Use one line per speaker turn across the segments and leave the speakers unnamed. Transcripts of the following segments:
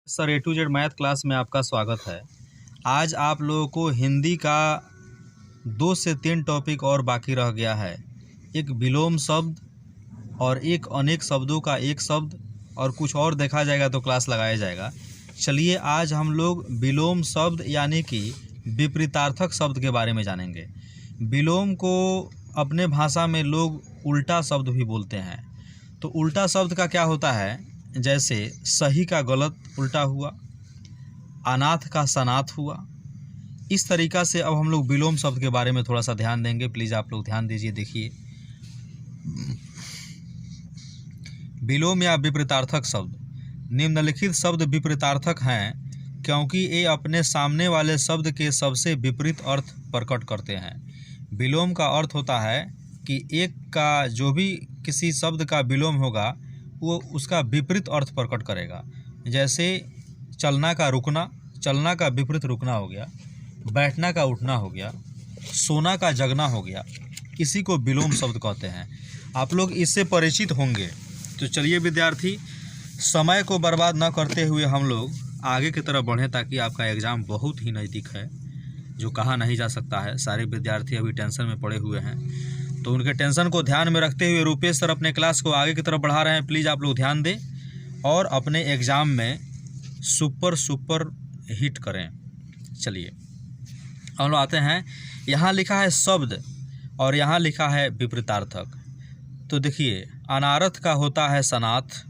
Sir A to Z math class में आपका स्वागत है। आज आप लोगों को हिंदी का 2 से 3 टॉपिक और बाकी रह गया है। एक विलोम शब्द और एक अनेक शब्दों का एक शब्द और कुछ और देखा जाएगा तो क्लास लगाया जाएगा। चलिए आज हम लोग विलोम शब्द यानी कि विपरीतार्थक शब्द के बारे में जानेंगे। विलोम को अपने भाषा में लोग उल्टा शब्द भी बोलते हैं। तो उल्टा शब्द का क्या होता है, जैसे सही का गलत उल्टा हुआ, अनाथ का सनाथ हुआ। इस तरीक़ा से अब हम लोग विलोम शब्द के बारे में थोड़ा सा ध्यान देंगे। प्लीज़ आप लोग ध्यान दीजिए। देखिए, विलोम या विपरीतार्थक शब्द, निम्नलिखित शब्द विपरीतार्थक हैं क्योंकि ये अपने सामने वाले शब्द के सबसे विपरीत अर्थ प्रकट करते हैं। विलोम का अर्थ होता है कि एक का जो भी किसी शब्द का विलोम होगा वो उसका विपरीत अर्थ प्रकट करेगा। जैसे चलना का रुकना, चलना का विपरीत रुकना हो गया। बैठना का उठना हो गया। सोना का जगना हो गया। इसी को विलोम शब्द कहते हैं। आप लोग इससे परिचित होंगे। तो चलिए विद्यार्थी, समय को बर्बाद न करते हुए हम लोग आगे की तरफ बढ़ें ताकि आपका एग्ज़ाम बहुत ही नज़दीक है, जो कहा नहीं जा सकता है। सारे विद्यार्थी अभी टेंशन में पड़े हुए हैं, तो उनके टेंशन को ध्यान में रखते हुए रुपेश सर अपने क्लास को आगे की तरफ बढ़ा रहे हैं। प्लीज़ आप लोग ध्यान दें और अपने एग्ज़ाम में सुपर हिट करें। चलिए हम लोग आते हैं। यहाँ लिखा है शब्द और यहाँ लिखा है विपरीतार्थक। तो देखिए, अनारथ का होता है सनाथ,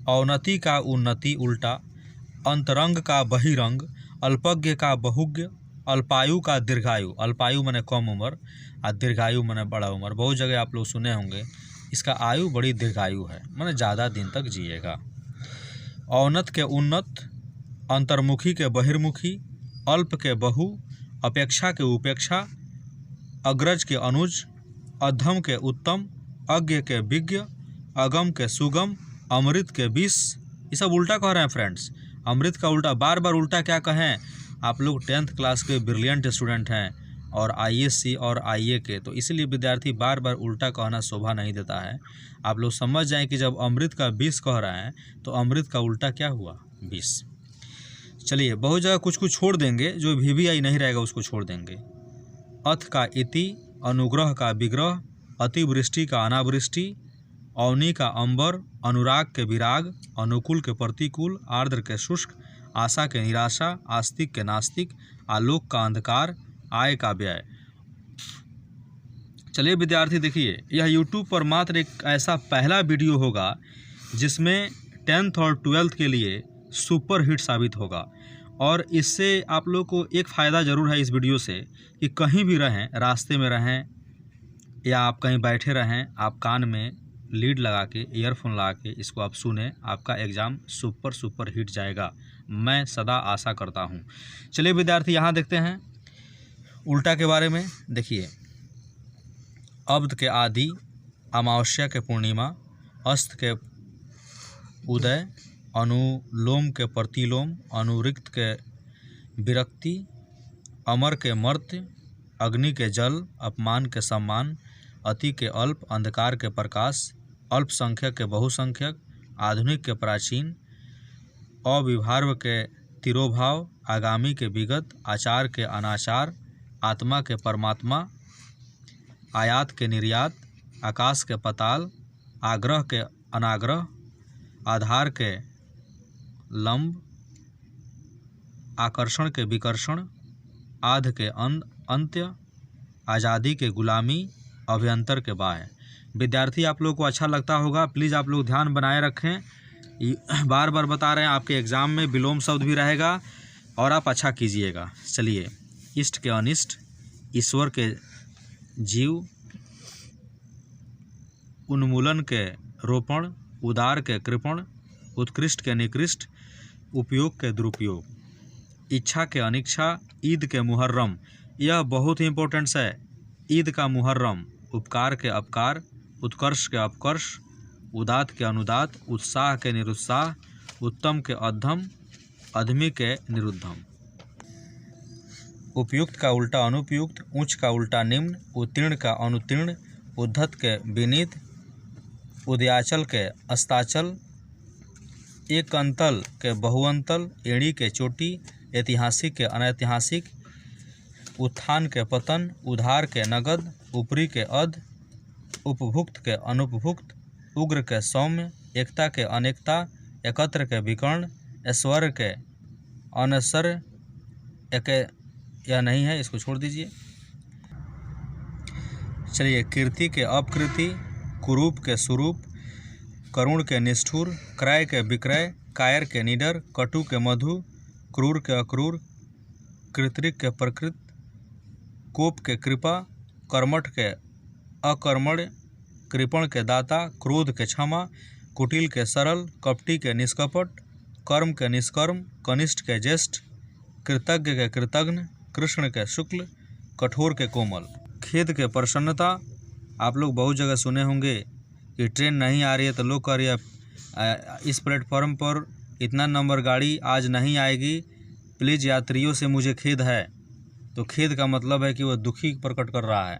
अवनति का उन्नति उल्टा, अंतरंग का बहिरंग, अल्पज्ञ का बहुज्ञ, अल्पायु का दीर्घायु। अल्पायु माने कम उम्र और दीर्घायु माने बड़ा उम्र। बहुत जगह आप लोग सुने होंगे। इसका आयु बड़ी दीर्घायु है, माने ज़्यादा दिन तक जिएगा। औन्नत के उन्नत, अंतर्मुखी के बहिर्मुखी, अल्प के बहु, अपेक्षा के उपेक्षा, अग्रज के अनुज, अधम के उत्तम, अज्ञ के विज्ञ, अगम के सुगम, अमृत के विष। ये सब उल्टा कह रहे हैं फ्रेंड्स। अमृत का उल्टा, बार बार उल्टा क्या कहें। आप लोग 10th क्लास के ब्रिलियंट स्टूडेंट हैं और ISC और IA के, तो इसलिए विद्यार्थी बार बार उल्टा कहना शोभा नहीं देता है। आप लोग समझ जाएं कि जब अमृत का विष कह रहे हैं तो अमृत का उल्टा क्या हुआ, विष। चलिए, बहुत जगह कुछ कुछ छोड़ देंगे, जो VVI नहीं रहेगा उसको छोड़ देंगे। अथ का इति, अनुग्रह का विग्रह, अतिवृष्टि का अनावृष्टि, अवनी का अंबर, अनुराग के विराग, अनुकूल के प्रतिकूल, आर्द्र के शुष्क, आशा के निराशा, आस्तिक के नास्तिक, आलोक का अंधकार, आय का व्यय। चलिए विद्यार्थी देखिए, यह YouTube पर मात्र एक ऐसा पहला वीडियो होगा जिसमें 10th और 12th के लिए सुपर हिट साबित होगा। और इससे आप लोग को एक फ़ायदा ज़रूर है इस वीडियो से कि कहीं भी रहें, रास्ते में रहें या आप कहीं बैठे रहें, आप कान में लीड लगा के, ईयरफोन लगा के इसको आप सुने, आपका एग्ज़ाम सुपर हिट जाएगा। मैं सदा आशा करता हूँ। चलिए विद्यार्थी, यहाँ देखते हैं उल्टा के बारे में। देखिए, अब्द के आदि, अमावस्या के पूर्णिमा, अस्त के उदय, अनुलोम के प्रतिलोम, अनुरिक्त के विरक्ति, अमर के मर्त्य, अग्नि के जल, अपमान के सम्मान, अति के अल्प, अंधकार के प्रकाश, अल्पसंख्यक के बहुसंख्यक, आधुनिक के प्राचीन, अविभार्व के तिरोभाव, आगामी के विगत, आचार के अनाचार, आत्मा के परमात्मा, आयात के निर्यात, आकाश के पाताल, आग्रह के अनाग्रह, आधार के लंब, आकर्षण के विकर्षण, आध के अंत्य, आज़ादी के गुलामी, अभ्यंतर के बाह्य। विद्यार्थी आप लोग को अच्छा लगता होगा। प्लीज़ आप लोग ध्यान बनाए रखें। बार बार बता रहे हैं, आपके एग्ज़ाम में विलोम शब्द भी रहेगा और आप अच्छा कीजिएगा। चलिए, इष्ट के अनिष्ट, ईश्वर के जीव, उन्मूलन के रोपण, उदार के कृपण, उत्कृष्ट के निकृष्ट, उपयोग के दुरुपयोग, इच्छा के अनिच्छा, ईद के मुहर्रम। यह बहुत ही इंपॉर्टेंट है। ईद का मुहर्रम, उपकार के अपकार, उत्कर्ष के अपकर्ष, उदात के अनुदात, उत्साह के निरुत्साह, उत्तम के अधम, अधमी के निरुद्धम। उपयुक्त का उल्टा अनुपयुक्त, उच्च का उल्टा निम्न, उत्तीर्ण का अनुत्तीर्ण, उद्धत के विनीत, उदयाचल के अस्ताचल, एक अंतल के बहुअंतल, एड़ी के चोटी, ऐतिहासिक के अनैतिहासिक, उत्थान के पतन, उधार के नगद, ऊपरी के अध, उपभुक्त के अनुपभुक्त, उग्र के सौम्य, एकता के अनेकता, एकत्र के विकर्ण, ऐश्वर्य के अनैश्वर्य, यह नहीं है, इसको छोड़ दीजिए। चलिए, कीर्ति के अपकृति, कुरूप के स्वरूप, करुण के निष्ठुर, क्रय के विक्रय, कायर के निडर, कटु के मधु, क्रूर के अक्रूर, कृत्रिक के प्रकृत, कोप के कृपा, कर्मठ के अकर्मण्य, कृपण के दाता, क्रोध के क्षमा, कुटिल के सरल, कपटी के निष्कपट, कर्म के निष्कर्म, कनिष्ठ के ज्येष्ठ, कृतज्ञ के कृतघ्न, कृष्ण के शुक्ल, कठोर के कोमल। खेद के प्रसन्नता। आप लोग बहुत जगह सुने होंगे कि ट्रेन नहीं आ रही है तो लोग कह रही है इस प्लेटफॉर्म पर इतना नंबर गाड़ी आज नहीं आएगी, प्लीज़ यात्रियों से मुझे खेद है। तो खेद का मतलब है कि वह दुखी प्रकट कर रहा है,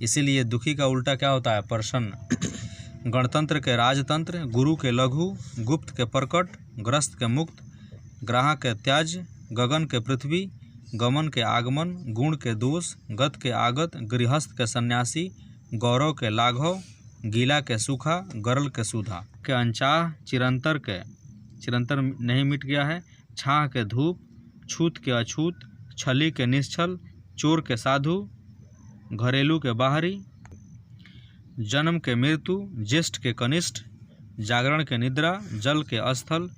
इसीलिए दुखी का उल्टा क्या होता है? प्रसन्न। गणतंत्र के राजतंत्र, गुरु के लघु, गुप्त के प्रकट, ग्रस्त के मुक्त, ग्राह के त्याज्य, गगन के पृथ्वी, गमन के आगमन, गुण के दोष, गत के आगत, गृहस्थ के सन्यासी, गौरव के लाघव, गीला के सूखा, गरल के सुधा के अनचाह, चिरंतर के चिरंतर नहीं मिट गया है, छाह के धूप, छूत के अछूत, छली के निश्छल, चोर के साधु, घरेलू के बाहरी, जन्म के मृत्यु, ज्येष्ठ के कनिष्ठ, जागरण के निद्रा, जल के अस्थल,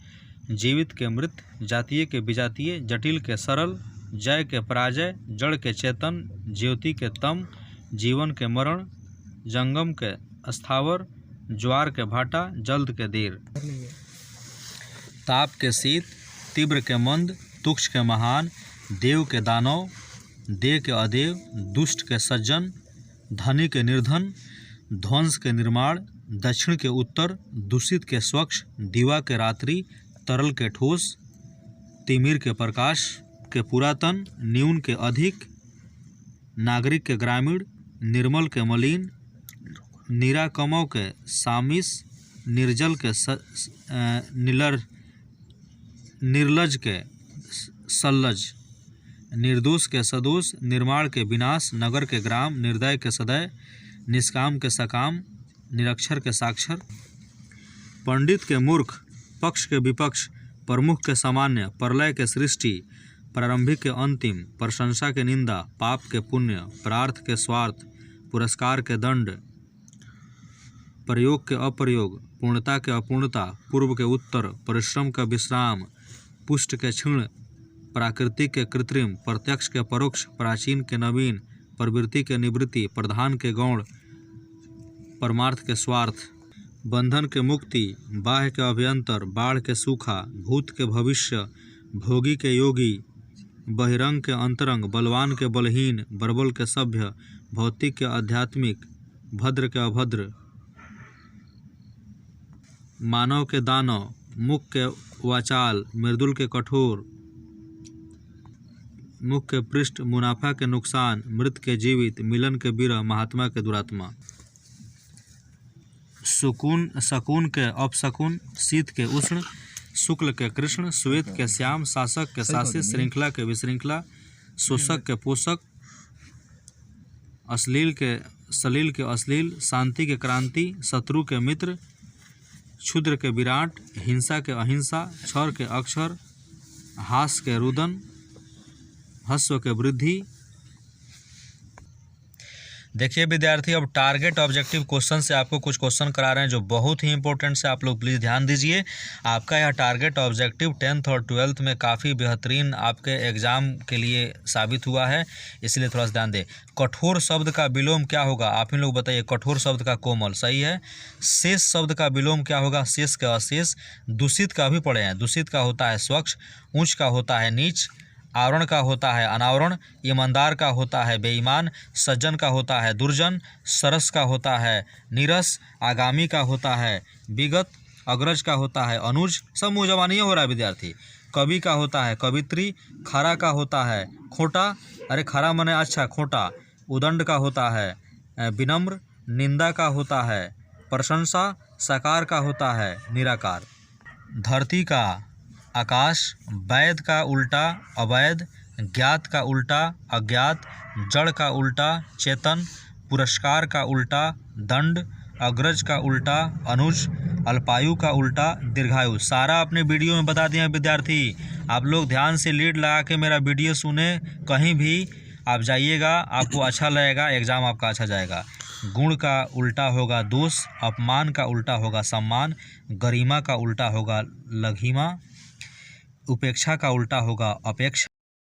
जीवित के मृत, जातीय के विजातीय, जटिल के सरल, जय के पराजय, जड़ के चेतन, ज्योति के तम, जीवन के मरण, जंगम के स्थावर, ज्वार के भाटा, जल्द के देर, ताप के शीत, तीव्र के मंद, तुक्ष के महान, देव के दानव, देव के अदेव, दुष्ट के सज्जन, धनी के निर्धन, ध्वंस के निर्माण, दक्षिण के उत्तर, दूषित के स्वच्छ, दिवा के रात्रि, तरल के ठोस, तिमिर के प्रकाश के पुरातन, न्यून के अधिक, नागरिक के ग्रामीण, निर्मल के मलिन, निराकमव के सामिस, निर्जल के निर्लज के सल्लज, निर्दोष के सदोष, निर्माण के विनाश, नगर के ग्राम, निर्दय के सदय, निष्काम के सकाम, निरक्षर के साक्षर, पंडित के मूर्ख, पक्ष के विपक्ष, प्रमुख के सामान्य, प्रलय के सृष्टि, प्रारंभिक के अंतिम, प्रशंसा के निंदा, पाप के पुण्य, प्रार्थ के स्वार्थ, पुरस्कार के दंड, प्रयोग के अप्रयोग, पूर्णता के अपूर्णता, पूर्व के उत्तर, परिश्रम का विश्राम, पुष्ट के क्षीण, प्राकृतिक के कृत्रिम, प्रत्यक्ष के परोक्ष, प्राचीन के नवीन, प्रवृत्ति के निवृत्ति, प्रधान के गौण, परमार्थ के स्वार्थ, बंधन के मुक्ति, बाह्य के अभ्यंतर, बाढ़ के सूखा, भूत के भविष्य, भोगी के योगी, बहिरंग के अंतरंग, बलवान के बलहीन, बर्बल के सभ्य, भौतिक के आध्यात्मिक, भद्र के अभद्र, मानव के दानव, मुख के वाचाल, मृदुल के कठोर, मुख के पृष्ठ, मुनाफा के नुकसान, मृत के जीवित, मिलन के विरह, महात्मा के दुरात्मा, शकुन के अपशकुन, शीत के उष्ण, शुक्ल के कृष्ण, श्वेत के श्याम, शासक के शासित, श्रृंखला के विश्रृंखला, शोषक के पोषक, अश्लील के सलील के अश्लील, शांति के क्रांति, शत्रु के मित्र, क्षुद्र के विराट, हिंसा के अहिंसा, क्षर के अक्षर, हास के रुदन, हस्व के वृद्धि। देखिए विद्यार्थी, अब टारगेट ऑब्जेक्टिव क्वेश्चन से आपको कुछ क्वेश्चन करा रहे हैं जो बहुत ही इंपॉर्टेंट से, आप लोग प्लीज़ ध्यान दीजिए। आपका यह टारगेट ऑब्जेक्टिव 10th और 12th में काफ़ी बेहतरीन आपके एग्ज़ाम के लिए साबित हुआ है, इसलिए थोड़ा सा ध्यान दें। कठोर शब्द का विलोम क्या होगा? आप ही लोग बताइए। कठोर शब्द का कोमल, सही है। शेष शब्द का विलोम क्या होगा? शेष का अशेष। दूषित का भी पढ़े हैं। दूषित का होता है स्वच्छ, ऊंच का होता है नीच, आवरण का होता है अनावरण, ईमानदार का होता है बेईमान, सज्जन का होता है दुर्जन, सरस का होता है नीरस, आगामी का होता है विगत, अग्रज का होता है अनुज। सब मुँह जबानी हो रहा है विद्यार्थी। कवि का होता है कवित्री, खरा का होता है खोटा, अरे खरा मने अच्छा खोटा, उदंड का होता है विनम्र, निंदा का होता है प्रशंसा, साकार का होता है निराकार। धरती का आकाश, वैध का उल्टा अवैध, ज्ञात का उल्टा अज्ञात, जड़ का उल्टा चेतन, पुरस्कार का उल्टा दंड, अग्रज का उल्टा अनुज, अल्पायु का उल्टा दीर्घायु। सारा अपने वीडियो में बता दिए विद्यार्थी। आप लोग ध्यान से लीड लगा के मेरा वीडियो सुने, कहीं भी आप जाइएगा आपको अच्छा लगेगा, एग्ज़ाम आपका अच्छा जाएगा। गुण का उल्टा होगा दोष, अपमान का उल्टा होगा सम्मान, गरिमा का उल्टा होगा लघिमा, उपेक्षा का उल्टा होगा अपेक्षा।